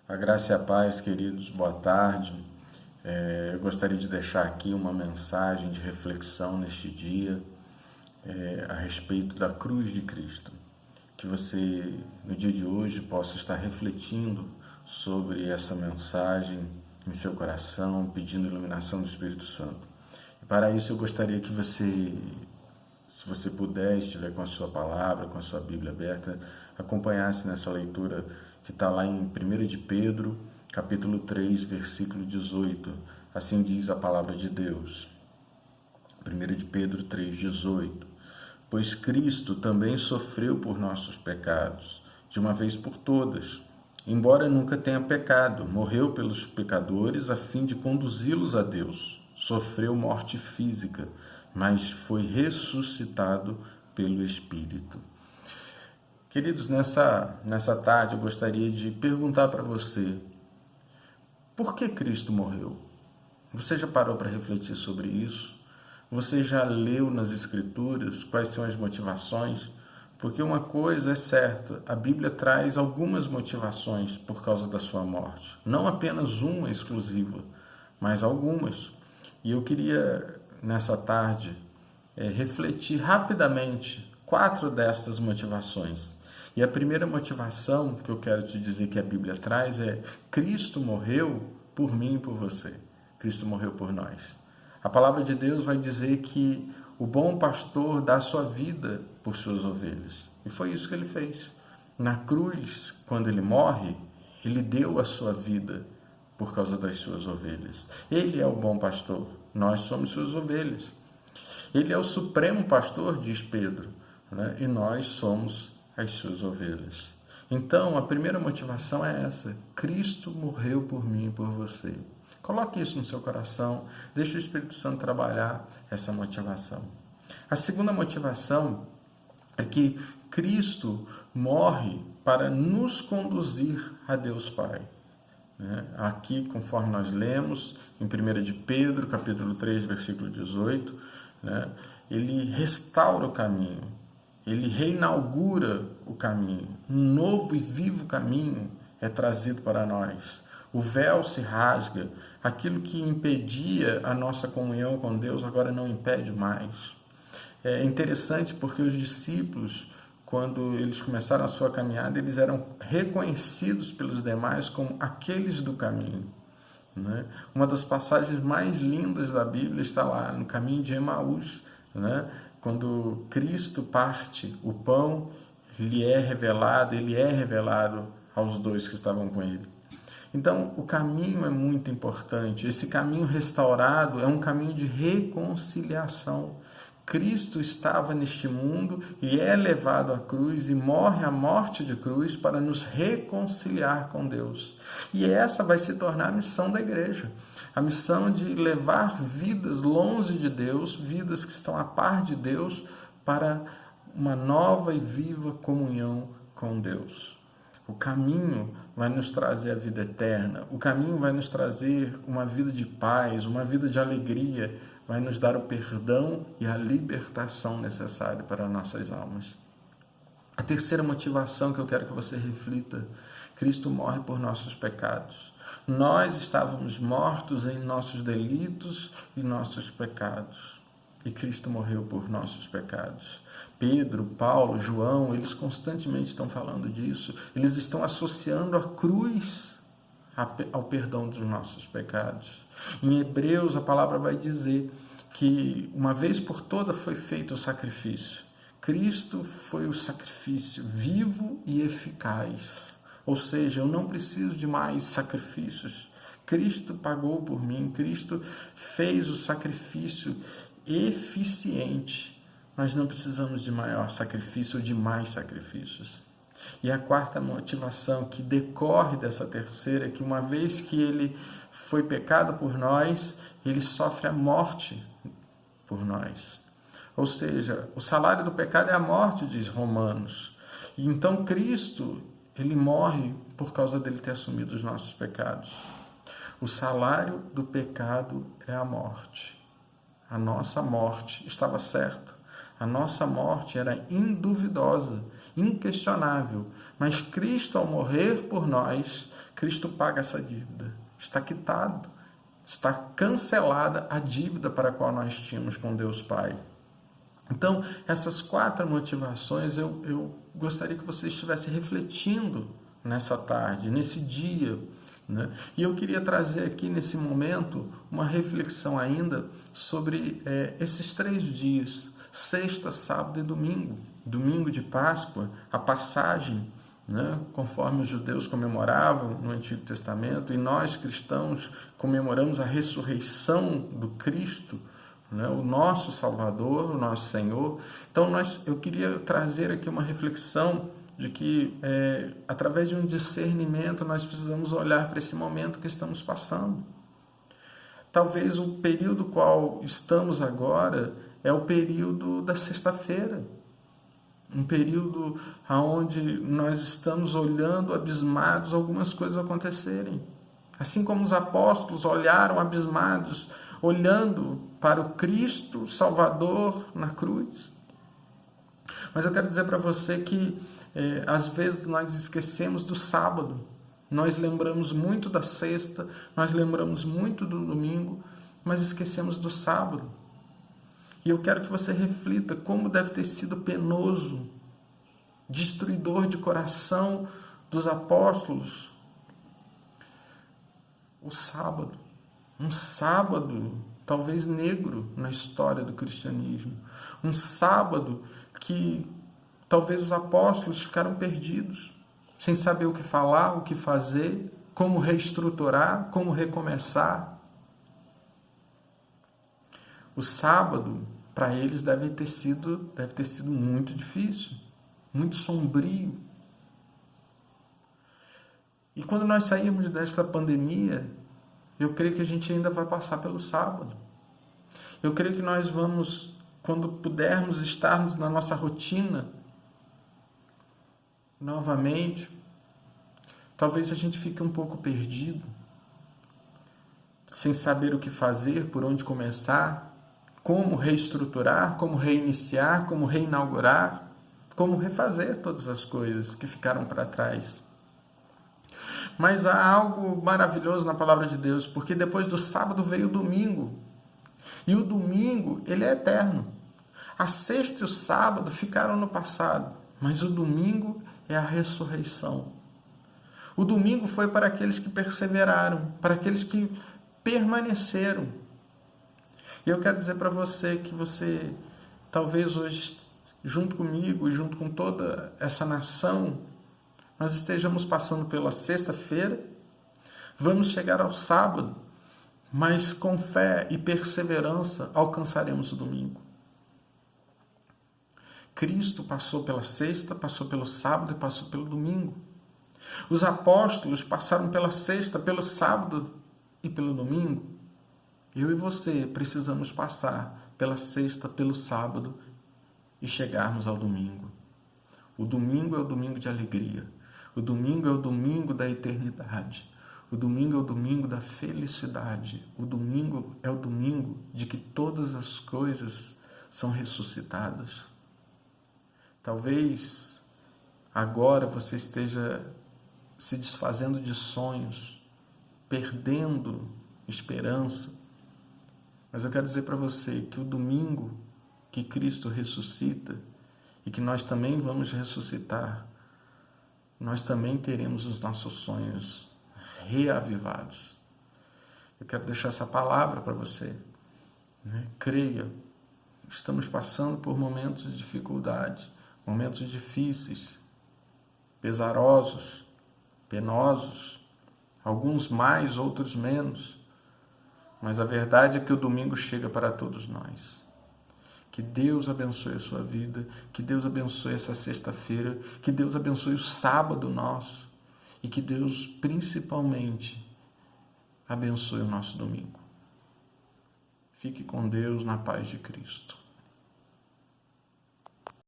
A graça e a paz, queridos, boa tarde. Eu gostaria de deixar aqui uma mensagem de reflexão neste dia a respeito da cruz de Cristo. Que você, no dia de hoje, possa estar refletindo sobre essa mensagem em seu coração, pedindo iluminação do Espírito Santo. E para isso eu gostaria que você, se você puder, estiver com a sua palavra, com a sua Bíblia aberta, acompanhasse nessa leitura que está lá em 1 de Pedro, capítulo 3, versículo 18. Assim diz a palavra de Deus. 1 de Pedro 3, 18. Pois Cristo também sofreu por nossos pecados, de uma vez por todas, embora nunca tenha pecado, morreu pelos pecadores a fim de conduzi-los a Deus. Sofreu morte física, mas foi ressuscitado pelo Espírito. Queridos, nessa tarde eu gostaria de perguntar para você, por que Cristo morreu? Você já parou para refletir sobre isso? Você já leu nas Escrituras quais são as motivações? Porque uma coisa é certa, a Bíblia traz algumas motivações por causa da sua morte. Não apenas uma exclusiva, mas algumas. E eu queria, nessa tarde, refletir rapidamente 4 destas motivações. E a primeira motivação que eu quero te dizer que a Bíblia traz é: Cristo morreu por mim e por você. Cristo morreu por nós. A palavra de Deus vai dizer que o bom pastor dá a sua vida por suas ovelhas. E foi isso que ele fez. Na cruz, quando ele morre, ele deu a sua vida por causa das suas ovelhas. Ele é o bom pastor, nós somos suas ovelhas. Ele é o supremo pastor, diz Pedro, né? E nós somos as suas ovelhas. Então, a primeira motivação é essa: Cristo morreu por mim e por você. Coloque isso no seu coração, deixe o Espírito Santo trabalhar essa motivação. A segunda motivação é que Cristo morre para nos conduzir a Deus Pai. Aqui, conforme nós lemos em 1 de Pedro, capítulo 3, versículo 18, ele restaura o caminho, ele reinaugura o caminho, um novo e vivo caminho é trazido para nós. O véu se rasga, aquilo que impedia a nossa comunhão com Deus agora não impede mais. É interessante porque os discípulos, quando eles começaram a sua caminhada, eles eram reconhecidos pelos demais como aqueles do caminho. Uma das passagens mais lindas da Bíblia está lá no caminho de Emaús, quando Cristo parte o pão, ele é revelado aos 2 que estavam com ele. Então, o caminho é muito importante. Esse caminho restaurado é um caminho de reconciliação. Cristo estava neste mundo e é levado à cruz e morre a morte de cruz para nos reconciliar com Deus. E essa vai se tornar a missão da igreja. A missão de levar vidas longe de Deus, vidas que estão a par de Deus, para uma nova e viva comunhão com Deus. O caminho vai nos trazer a vida eterna, o caminho vai nos trazer uma vida de paz, uma vida de alegria, vai nos dar o perdão e a libertação necessária para nossas almas. A terceira motivação que eu quero que você reflita: Cristo morre por nossos pecados. Nós estávamos mortos em nossos delitos e nossos pecados, e Cristo morreu por nossos pecados. Pedro, Paulo, João, eles constantemente estão falando disso. Eles estão associando a cruz ao perdão dos nossos pecados. Em Hebreus, a palavra vai dizer que uma vez por toda foi feito o sacrifício. Cristo foi o sacrifício vivo e eficaz. Ou seja, eu não preciso de mais sacrifícios. Cristo pagou por mim, Cristo fez o sacrifício eficiente. Nós não precisamos de maior sacrifício ou de mais sacrifícios. E a quarta motivação que decorre dessa terceira é que uma vez que ele foi pecado por nós, ele sofre a morte por nós. Ou seja, o salário do pecado é a morte, diz Romanos. E então Cristo, ele morre por causa dele ter assumido os nossos pecados. O salário do pecado é a morte. A nossa morte estava certa. A nossa morte era induvidosa, inquestionável. Mas Cristo, ao morrer por nós, Cristo paga essa dívida. Está quitado. Está cancelada a dívida para a qual nós tínhamos com Deus Pai. Então, essas 4 motivações eu gostaria que você estivesse refletindo nessa tarde, nesse dia, né? E eu queria trazer aqui nesse momento uma reflexão ainda sobre esses 3 dias, sexta, sábado e domingo. Domingo de Páscoa, a passagem, né, conforme os judeus comemoravam no Antigo Testamento, e nós cristãos comemoramos a ressurreição do Cristo, né, o nosso Salvador, o nosso Senhor. Então eu queria trazer aqui uma reflexão de que através de um discernimento nós precisamos olhar para esse momento que estamos passando. Talvez o período qual estamos agora é o período da sexta-feira, um período onde nós estamos olhando abismados algumas coisas acontecerem. Assim como os apóstolos olharam abismados, olhando para o Cristo Salvador na cruz. Mas eu quero dizer para você que às vezes nós esquecemos do sábado. Nós lembramos muito da sexta, nós lembramos muito do domingo, mas esquecemos do sábado. E eu quero que você reflita como deve ter sido penoso, destruidor de coração dos apóstolos, o sábado. Um sábado talvez negro na história do cristianismo. Um sábado que talvez os apóstolos ficaram perdidos, sem saber o que falar, o que fazer, como reestruturar, como recomeçar. O sábado, para eles, deve ter sido muito difícil, muito sombrio. E quando nós sairmos desta pandemia, eu creio que a gente ainda vai passar pelo sábado. Eu creio que nós vamos, quando pudermos estarmos na nossa rotina, novamente, talvez a gente fique um pouco perdido, sem saber o que fazer, por onde começar, como reestruturar, como reiniciar, como reinaugurar, como refazer todas as coisas que ficaram para trás. Mas há algo maravilhoso na palavra de Deus, porque depois do sábado veio o domingo. E o domingo, ele é eterno. A sexta e o sábado ficaram no passado, mas o domingo é a ressurreição. O domingo foi para aqueles que perseveraram, para aqueles que permaneceram. E eu quero dizer para você que você, talvez hoje, junto comigo e junto com toda essa nação, nós estejamos passando pela sexta-feira, vamos chegar ao sábado, mas com fé e perseverança alcançaremos o domingo. Cristo passou pela sexta, passou pelo sábado e passou pelo domingo. Os apóstolos passaram pela sexta, pelo sábado e pelo domingo. Eu e você precisamos passar pela sexta, pelo sábado e chegarmos ao domingo. O domingo é o domingo de alegria. O domingo é o domingo da eternidade. O domingo é o domingo da felicidade. O domingo é o domingo de que todas as coisas são ressuscitadas. Talvez agora você esteja se desfazendo de sonhos, perdendo esperança. Mas eu quero dizer para você que o domingo que Cristo ressuscita e que nós também vamos ressuscitar, nós também teremos os nossos sonhos reavivados. Eu quero deixar essa palavra para você, né? Creia, estamos passando por momentos de dificuldade, momentos difíceis, pesarosos, penosos, alguns mais, outros menos, mas a verdade é que o domingo chega para todos nós. Que Deus abençoe a sua vida, que Deus abençoe essa sexta-feira, que Deus abençoe o sábado nosso e que Deus, principalmente, abençoe o nosso domingo. Fique com Deus na paz de Cristo.